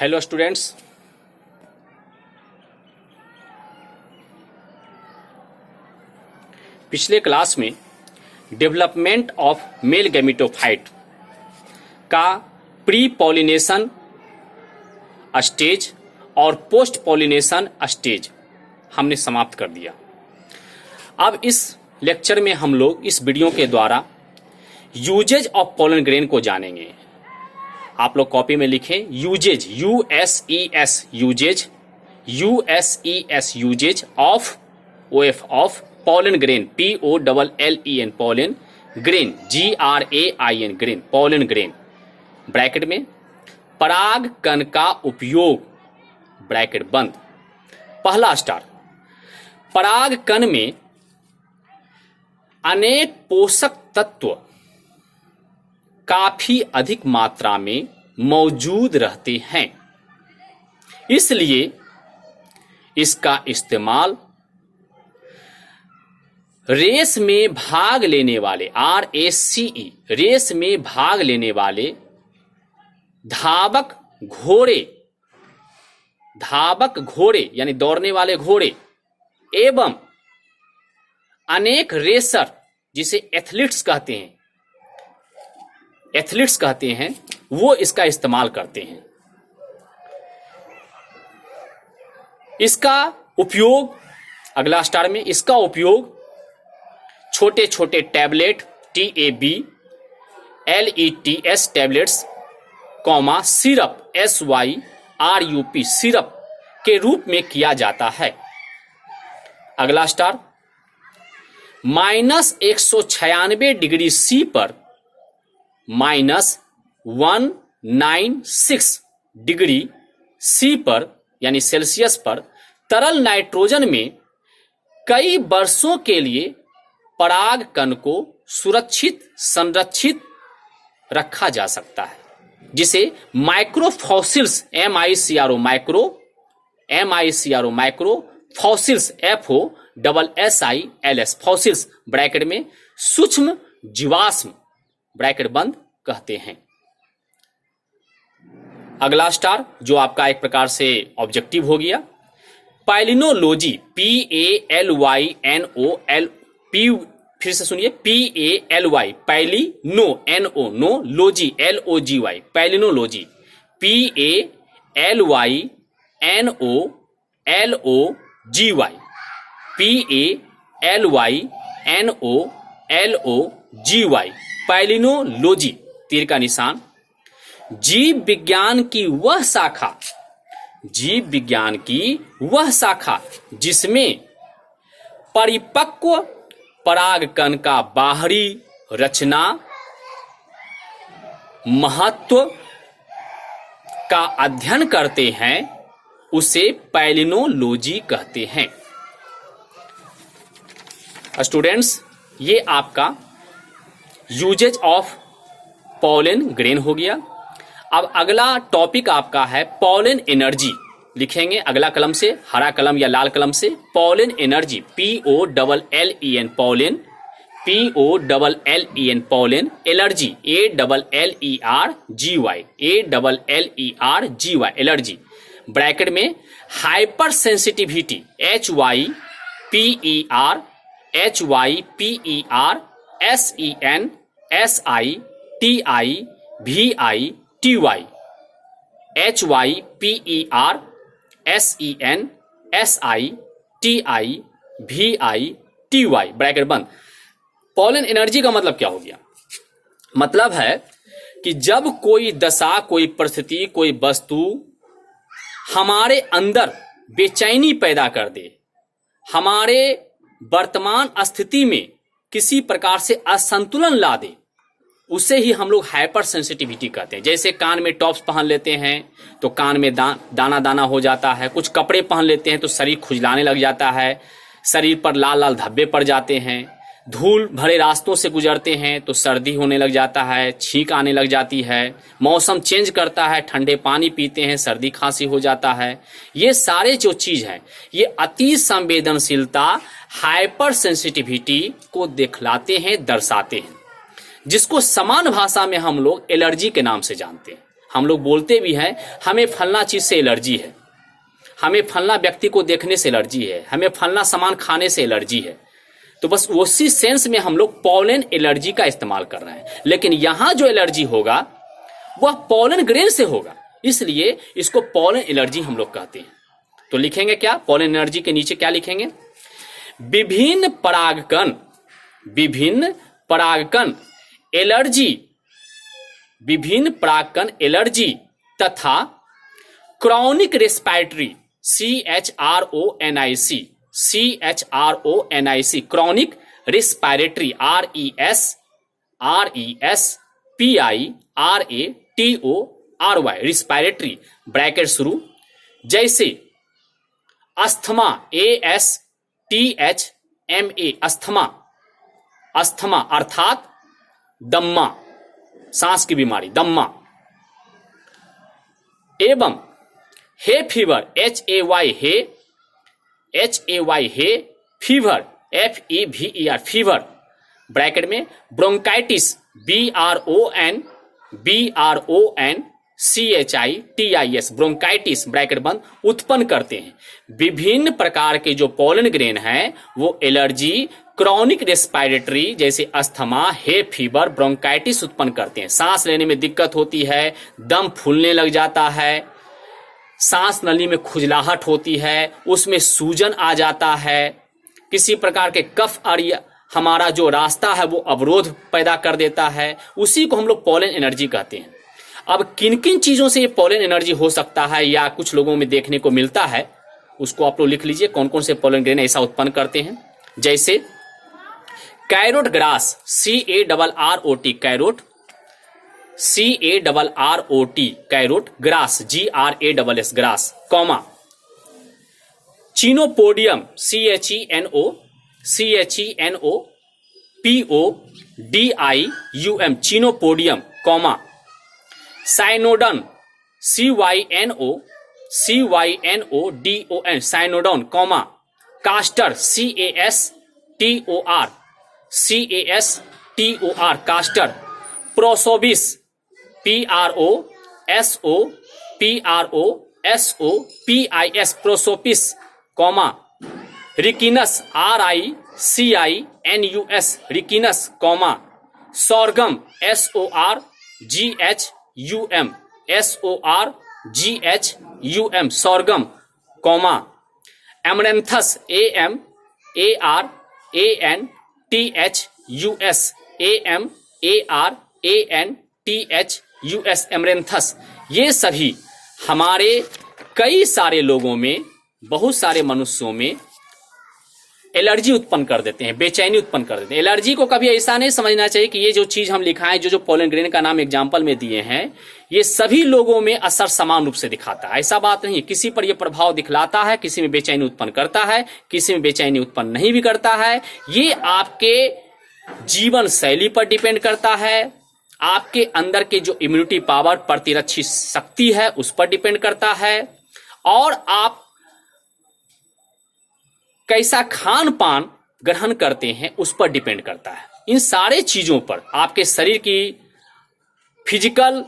Hello students, पिछले class में development of male gametophyte का प्री पॉलिनेशन स्टेज और पोस्ट पॉलिनेशन स्टेज हमने समाप्त कर दिया। अब इस लेक्चर में हम लोग इस वीडियो के द्वारा यूजेज ऑफ पोलन ग्रेन को जानेंगे। आप लोग कॉपी में लिखें uses, uses of OF of pollen grain, POLLEN pollen grain, GRAIN grain, pollen grain. Bracket में पराग कण का उपयोग, ब्रैकेट बंद। पहला स्टार, पराग कण में अनेक पोषक तत्व काफी अधिक मात्रा में मौजूद रहते हैं, इसलिए इसका इस्तेमाल रेस में भाग लेने वाले RACE, रेस में भाग लेने वाले धावक घोड़े यानी दौड़ने वाले घोड़े एवं अनेक रेसर जिसे एथलीट्स कहते हैं वो इसका इस्तेमाल करते हैं। इसका उपयोग, अगला स्टार में, इसका उपयोग छोटे छोटे tablet TAB, LETS tablets, syrup SYRUP syrup के रूप में किया जाता है। अगला स्टार, -196 डिग्री C पर -196 डिग्री C पर यानी सेल्सियस पर तरल नाइट्रोजन में कई वर्षों के लिए पराग कण को सुरक्षित संरक्षित रखा जा सकता है, जिसे microfossils micro fossils FOSSILS fossils bracket में सूक्ष्म जीवाश्म, ब्रैकेट बंद, कहते हैं। अगला स्टार जो आपका एक प्रकार से ऑब्जेक्टिव हो गया, पैलिनोलॉजी, फिर से सुनिए, PALY, palynology, LOGY, palynology, PALYNOLOGY, palynology, तीर का निशान। जीव विज्ञान की वह शाखा जिसमें परिपक्व पराग कण का बाहरी रचना महत्व का अध्ययन करते हैं, उसे पैलिनोलॉजी कहते हैं। स्टूडेंट्स, ये आपका यूजेज ऑफ पोलन ग्रेन हो गया। अब अगला टॉपिक आपका है पोलन एनर्जी। लिखेंगे अगला कलम से, हरा कलम या लाल कलम से, pollen energy, POLLEN pollen, pollen, allergy, ALLERGY, allergy, bracket में hyper sensitivity, HYPER SENSITIVITY, bracket बंद। पोलन एनर्जी का मतलब क्या हो गया? मतलब है कि जब कोई दशा, कोई परिस्थिति, कोई वस्तु हमारे अंदर बेचैनी पैदा कर दे, हमारे वर्तमान स्थिति में किसी प्रकार से असंतुलन ला दे, उसे ही हम लोग हाइपर सेंसिटिविटी कहते हैं। जैसे कान में टॉप्स पहन लेते हैं तो कान में दाना दाना हो जाता है, कुछ कपड़े पहन लेते हैं तो शरीर खुजलाने लग जाता है, शरीर पर लाल लाल धब्बे पड़ जाते हैं, धूल भरे रास्तों से गुजरते हैं तो सर्दी होने लग जाता है, छींक आने लग जाती है, मौसम चेंज करता है, ठंडे पानी पीते हैं, सर्दी खांसी हो जाता है। ये सारे जो चीज हैं, ये अति संवेदनशीलता, हाइपर सेंसिटिविटी को दिखलाते हैं, दर्शाते हैं, जिसको समान भाषा में हम लोग एलर्जी के नाम से जानते हैं। हम लोग बोलते भी हैं हमें फलना चीज से एलर्जी है, हमें फलना व्यक्ति को देखने से एलर्जी है, हमें फलना सामान खाने से एलर्जी है। तो बस उसी सेंस में हम लोग पॉलन एलर्जी का इस्तेमाल कर रहे हैं। लेकिन यहां जो एलर्जी होगा वह पॉलन ग्रेन से होगा, इसलिए इसको पॉलन एलर्जी हम लोग कहते हैं। तो लिखेंगे क्या, पॉलन एलर्जी के नीचे क्या लिखेंगे, विभिन्न परागकण एलर्जी, विभिन्न परागकण एलर्जी तथा chronic respiratory CHRONIC chronic respiratory RESPIRATORY respiratory bracket शुरू, जैसे अस्थमा ASTHMA अस्थमा अर्थात दम्मा, सांस की बीमारी दम्मा, एवं hay fever HAY fever FEVER fever bracket में ब्रोंकाइटिस BRONCHITIS ब्रोंकाइटिस ब्रैकेट बंद उत्पन्न करते हैं। विभिन्न प्रकार के जो पॉलन ग्रेन हैं वो एलर्जी, क्रॉनिक रेस्पिरेटरी जैसे अस्थमा, हे फीवर, ब्रोंकाइटिस उत्पन्न करते हैं। सांस लेने में दिक्कत होती है, दम फूलने लग जाता है, सांस नली में खुजलाहट होती है, उसमें सूजन आ जाता है, किसी प्रकार के कफ और हमारा जो रास्ता है वो अवरोध पैदा कर देता है, उसी को हम लोग पॉलन एनर्जी कहते हैं। अब किन किन चीजों से ये पॉलन एनर्जी हो सकता है या कुछ लोगों में देखने को मिलता है, उसको आप लोग लिख लीजिए कौन कौन से पॉलन ग्रेन ऐसा उत्पन्न करते हैं। जैसे carrot grass CARROT carrot CARROT carrot grass GRAS grass, comma chenopodium CHENOPODIUM chenopodium, comma cynodon CYNODON cynodon, comma castor CASTOR castor, prosopis PROSOPIS prosopis, comma ricinus RICINUS ricinus, comma sorghum SORGHUM sorghum, comma amaranthus AMARANTHUS amaranthus. ये सभी हमारे कई सारे लोगों में, बहुत सारे मनुष्यों में एलर्जी उत्पन्न कर देते हैं, बेचैनी उत्पन्न कर देते हैं। एलर्जी को कभी ऐसा नहीं समझना चाहिए कि ये जो चीज हम लिखाएं, जो पॉलन ग्रेन का नाम एग्जाम्पल में दिए हैं, ये सभी लोगों में असर समान रूप से दिखाता है, ऐसा बात नहीं है। किसी पर यह प्रभाव दिखलाता है, किसी में बेचैनी उत्पन्न करता है, किसी में बेचैनी उत्पन्न नहीं भी करता है। ये आपके जीवन शैली पर डिपेंड करता है, आपके अंदर के जो इम्यूनिटी पावर, प्रतिरक्षी शक्ति है उस पर डिपेंड करता है, और आप कैसा खान पान ग्रहण करते हैं उस पर डिपेंड करता है। इन सारे चीजों पर, आपके शरीर की फिजिकल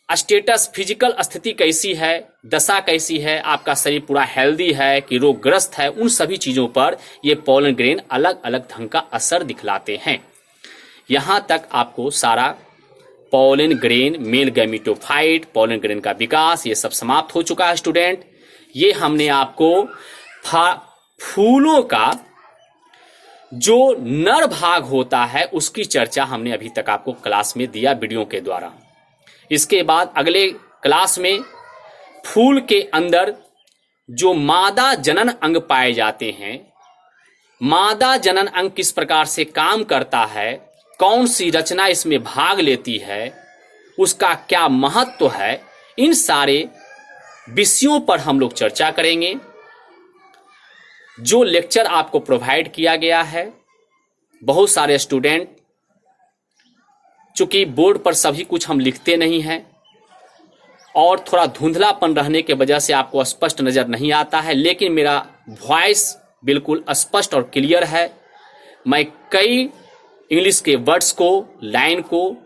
स्टेटस, फिजिकल स्थिति कैसी है, दशा कैसी है, आपका शरीर पूरा हेल्दी है कि रोगग्रस्त है, उन सभी चीजों पर ये पॉलन ग्रेन अलग अलग ढंग का असर दिखलाते हैं। यहां तक आपको सारा pollen grain, male gametophyte, pollen grain का विकास, ये सब समाप्त हो चुका है स्टूडेंट। ये हमने आपको फूलों का जो नर भाग होता है उसकी चर्चा हमने अभी तक आपको क्लास में दिया वीडियो के द्वारा। इसके बाद अगले क्लास में फूल के अंदर जो मादा जनन अंग पाए जाते हैं, मादा जनन अंग किस प्रकार से काम करता है, कौन सी रचना इसमें भाग लेती है, उसका क्या महत्व है, इन सारे विषयों पर हम लोग चर्चा करेंगे। जो लेक्चर आपको प्रोवाइड किया गया है, बहुत सारे स्टूडेंट, चूंकि बोर्ड पर सभी कुछ हम लिखते नहीं हैं और थोड़ा धुंधलापन रहने के वजह से आपको स्पष्ट नजर नहीं आता है, लेकिन मेरा वॉइस बिल्कुल स्पष्ट और क्लियर है। मैं कई इंग्लिश के वर्ड्स को, लाइन को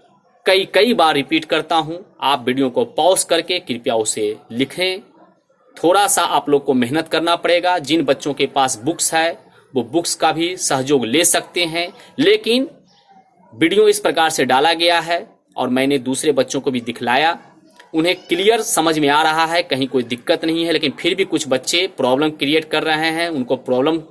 कई बार रिपीट करता हूं, आप वीडियो को पॉज करके कृपया उसे लिखें। थोड़ा सा आप लोग को मेहनत करना पड़ेगा। जिन बच्चों के पास बुक्स है वो बुक्स का भी सहयोग ले सकते हैं, लेकिन वीडियो इस प्रकार से डाला गया है और मैंने दूसरे बच्चों को भी दिखलाया, उन्हें क्लियर समझ में आ रहा है, कहीं कोई दिक्कत नहीं है, लेकिन फिर भी कुछ बच्चे प्रॉब्लम क्रिएट कर रहे हैं, उनको प्रॉब्लम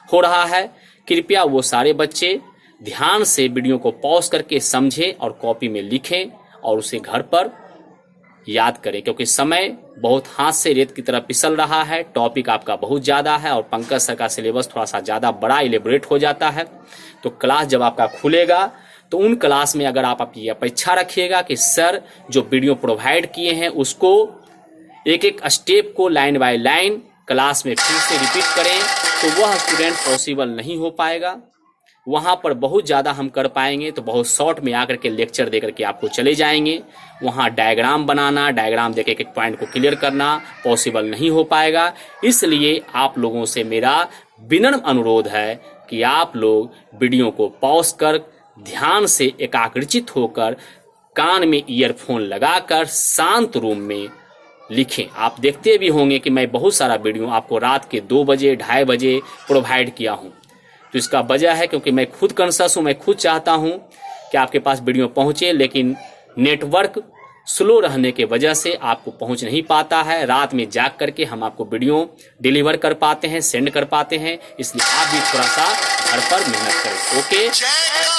हो रहा है। कृपया वो सारे बच्चे ध्यान से वीडियो को पॉज करके समझें और कॉपी में लिखें और उसे घर पर याद करें, क्योंकि समय बहुत हाथ से रेत की तरह फिसल रहा है। टॉपिक आपका बहुत ज़्यादा है और पंकज सर का सिलेबस थोड़ा सा ज़्यादा बड़ा इलेबोरेट हो जाता है। तो क्लास जब आपका खुलेगा तो उन क्लास में अगर आप अपनी अपेक्षा रखिएगा कि सर जो वीडियो प्रोवाइड किए हैं उसको एक एक स्टेप को लाइन बाय लाइन क्लास में फिर से रिपीट करें, तो वह स्टूडेंट पॉसिबल नहीं हो पाएगा। वहाँ पर बहुत ज़्यादा हम कर पाएंगे तो बहुत शॉर्ट में आकर के लेक्चर दे करके आपको चले जाएंगे। वहाँ डायग्राम बनाना, डायग्राम देके एक एक पॉइंट को क्लियर करना पॉसिबल नहीं हो पाएगा। इसलिए आप लोगों से मेरा विनम्र अनुरोध है कि आप लोग वीडियो को पॉज कर ध्यान से एकाग्रचित होकर कान में ईयरफोन लगाकर शांत रूम में लिखें। आप देखते भी होंगे कि मैं बहुत सारा वीडियो आपको रात के 2 बजे 2:30 बजे प्रोवाइड किया हूं। तो इसका वजह है क्योंकि मैं खुद कॉन्शियस हूं, मैं खुद चाहता हूं कि आपके पास वीडियो पहुंचे, लेकिन नेटवर्क स्लो रहने के वजह से आपको पहुंच नहीं पाता है। रात में जाग करके हम आपको वीडियो डिलीवर कर पाते हैं, सेंड कर पाते हैं। इसलिए आप भी थोड़ा सा घर पर मेहनत करें। ओके।